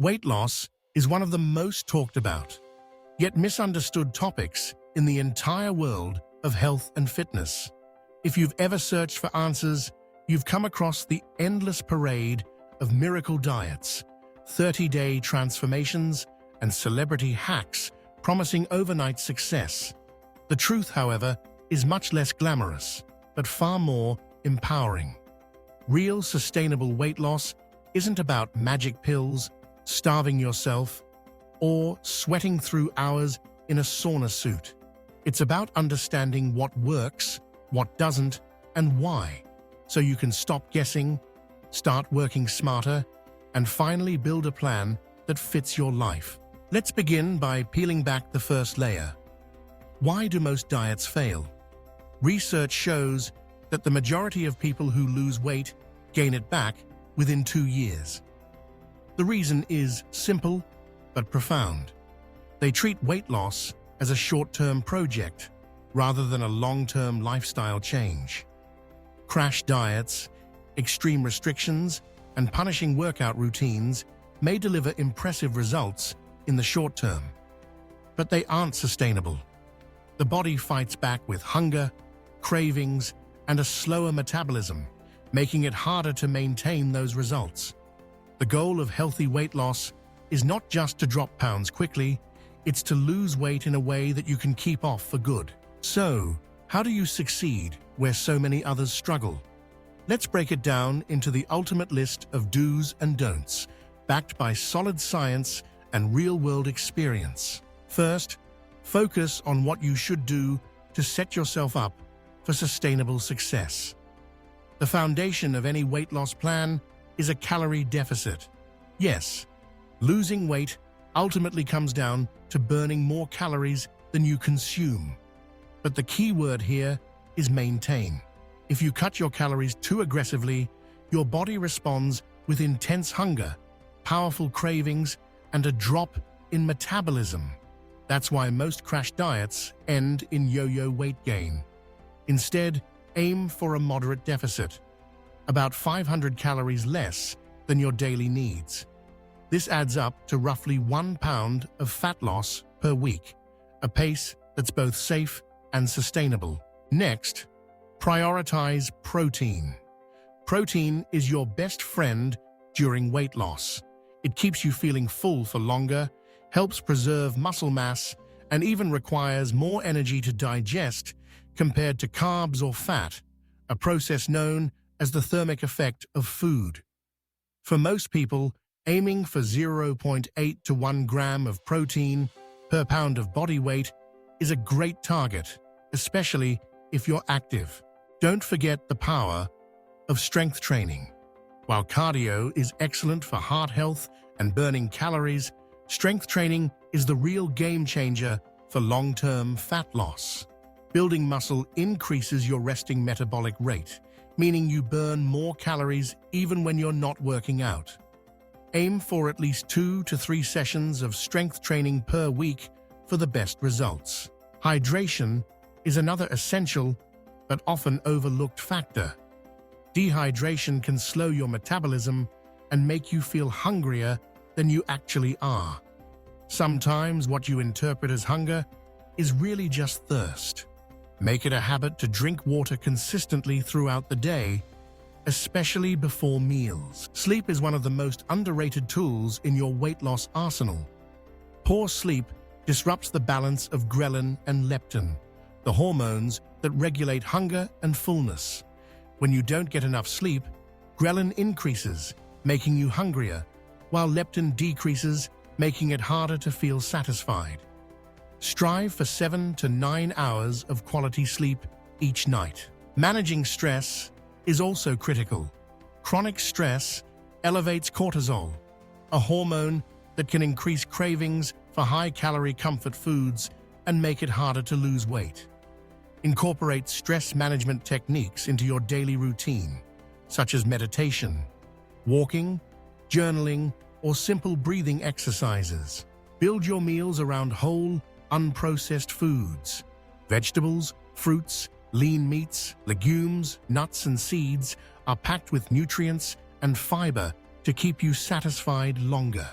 Weight loss is one of the most talked about, yet misunderstood topics in the entire world of health and fitness. If you've ever searched for answers, you've come across the endless parade of miracle diets, 30-day transformations, and celebrity hacks promising overnight success. The truth, however, is much less glamorous, but far more empowering. Real sustainable weight loss isn't about magic pills, starving yourself, or sweating through hours in a sauna suit. It's about understanding what works, what doesn't, and why, so you can stop guessing, start working smarter, and finally build a plan that fits your life. Let's begin by peeling back the first layer. Why do most diets fail? Research shows that the majority of people who lose weight gain it back within 2 years. The reason is simple but profound. They treat weight loss as a short-term project rather than a long-term lifestyle change. Crash diets, extreme restrictions, and punishing workout routines may deliver impressive results in the short term, but they aren't sustainable. The body fights back with hunger, cravings, and a slower metabolism, making it harder to maintain those results. The goal of healthy weight loss is not just to drop pounds quickly, it's to lose weight in a way that you can keep off for good. So, how do you succeed where so many others struggle? Let's break it down into the ultimate list of do's and don'ts, backed by solid science and real-world experience. First, focus on what you should do to set yourself up for sustainable success. The foundation of any weight loss plan is a calorie deficit. Yes, losing weight ultimately comes down to burning more calories than you consume. But the key word here is maintain. If you cut your calories too aggressively, your body responds with intense hunger, powerful cravings, and a drop in metabolism. That's why most crash diets end in yo-yo weight gain. Instead, aim for a moderate deficit, about 500 calories less than your daily needs. This adds up to roughly 1 pound of fat loss per week, a pace that's both safe and sustainable. Next, prioritize protein. Protein is your best friend during weight loss. It keeps you feeling full for longer, helps preserve muscle mass, and even requires more energy to digest compared to carbs or fat, a process known as the thermic effect of food. For most people, aiming for 0.8 to 1 gram of protein per pound of body weight is a great target, especially if you're active. Don't forget the power of strength training. While cardio is excellent for heart health and burning calories, strength training is the real game changer for long-term fat loss. Building muscle increases your resting metabolic rate, meaning you burn more calories even when you're not working out. Aim for at least 2 to 3 sessions of strength training per week for the best results. Hydration is another essential but often overlooked factor. Dehydration can slow your metabolism and make you feel hungrier than you actually are. Sometimes what you interpret as hunger is really just thirst. Make it a habit to drink water consistently throughout the day, especially before meals. Sleep is one of the most underrated tools in your weight loss arsenal. Poor sleep disrupts the balance of ghrelin and leptin, the hormones that regulate hunger and fullness. When you don't get enough sleep, ghrelin increases, making you hungrier, while leptin decreases, making it harder to feel satisfied. Strive for 7 to 9 hours of quality sleep each night. Managing stress is also critical. Chronic stress elevates cortisol, a hormone that can increase cravings for high-calorie comfort foods and make it harder to lose weight. Incorporate stress management techniques into your daily routine, such as meditation, walking, journaling, or simple breathing exercises. Build your meals around whole, unprocessed foods. Vegetables, fruits, lean meats, legumes, nuts, and seeds are packed with nutrients and fiber to keep you satisfied longer.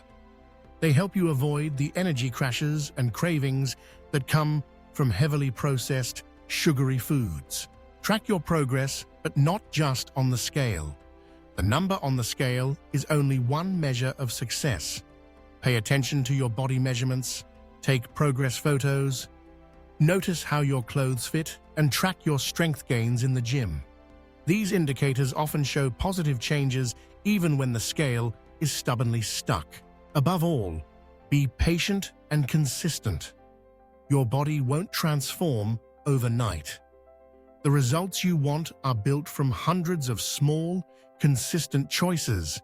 They help you avoid the energy crashes and cravings that come from heavily processed, sugary foods. Track your progress, but not just on the scale. The number on the scale is only one measure of success. Pay attention to your body measurements, take progress photos, notice how your clothes fit, and track your strength gains in the gym. These indicators often show positive changes even when the scale is stubbornly stuck. Above all, be patient and consistent. Your body won't transform overnight. The results you want are built from hundreds of small, consistent choices,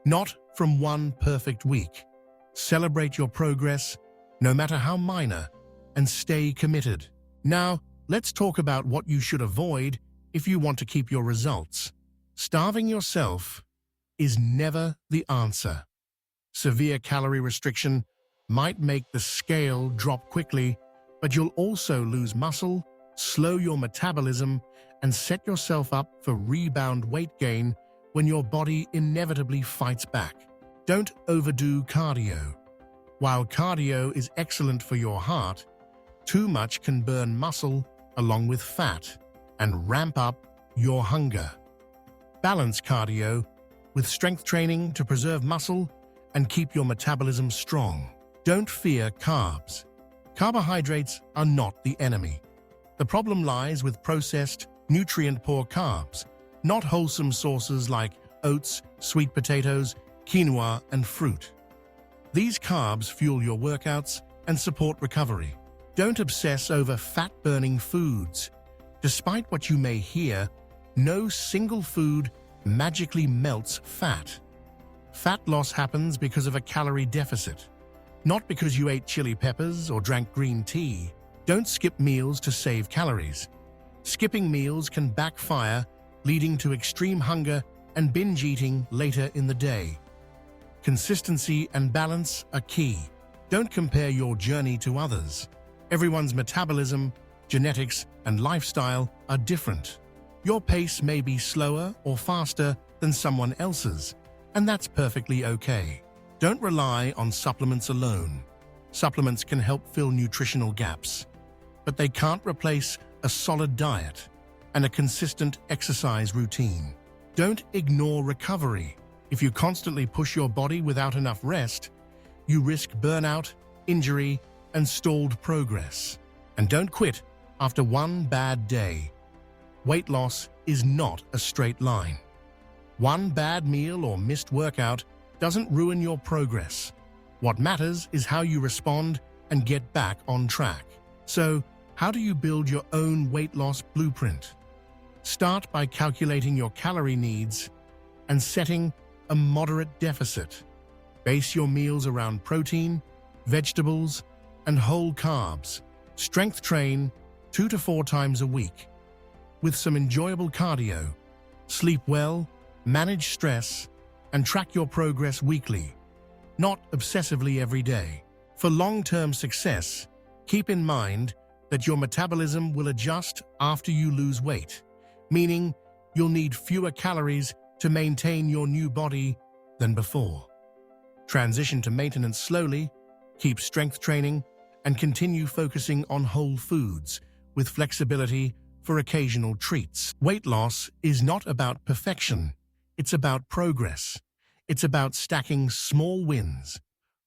not from one perfect week. Celebrate your progress, no matter how minor, and stay committed. Now, let's talk about what you should avoid if you want to keep your results. Starving yourself is never the answer. Severe calorie restriction might make the scale drop quickly, but you'll also lose muscle, slow your metabolism, and set yourself up for rebound weight gain when your body inevitably fights back. Don't overdo cardio. While cardio is excellent for your heart, too much can burn muscle along with fat and ramp up your hunger. Balance cardio with strength training to preserve muscle and keep your metabolism strong. Don't fear carbs. Carbohydrates are not the enemy. The problem lies with processed, nutrient-poor carbs, not wholesome sources like oats, sweet potatoes, quinoa, and fruit. These carbs fuel your workouts and support recovery. Don't obsess over fat-burning foods. Despite what you may hear, no single food magically melts fat. Fat loss happens because of a calorie deficit, not because you ate chili peppers or drank green tea. Don't skip meals to save calories. Skipping meals can backfire, leading to extreme hunger and binge eating later in the day. Consistency and balance are key. Don't compare your journey to others. Everyone's metabolism, genetics, and lifestyle are different. Your pace may be slower or faster than someone else's, and that's perfectly okay. Don't rely on supplements alone. Supplements can help fill nutritional gaps, but they can't replace a solid diet and a consistent exercise routine. Don't ignore recovery. If you constantly push your body without enough rest, you risk burnout, injury, and stalled progress. And don't quit after one bad day. Weight loss is not a straight line. One bad meal or missed workout doesn't ruin your progress. What matters is how you respond and get back on track. So, how do you build your own weight loss blueprint? Start by calculating your calorie needs and setting a moderate deficit. Base your meals around protein, vegetables, and whole carbs. Strength train 2 to 4 times a week with some enjoyable cardio. Sleep well, manage stress, and track your progress weekly, not obsessively every day. For long-term success, keep in mind that your metabolism will adjust after you lose weight, meaning you'll need fewer calories to maintain your new body than before. Transition to maintenance slowly, keep strength training, and continue focusing on whole foods with flexibility for occasional treats. Weight loss is not about perfection. It's about progress. It's about stacking small wins,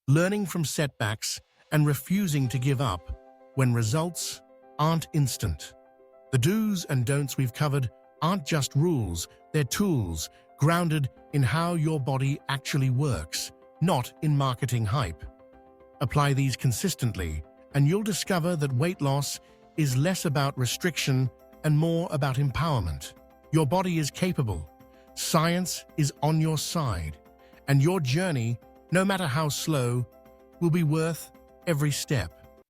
learning from setbacks, and refusing to give up when results aren't instant. The do's and don'ts we've covered aren't just rules, they're tools grounded in how your body actually works, not in marketing hype. Apply these consistently, and you'll discover that weight loss is less about restriction and more about empowerment. Your body is capable, science is on your side, and your journey, no matter how slow, will be worth every step.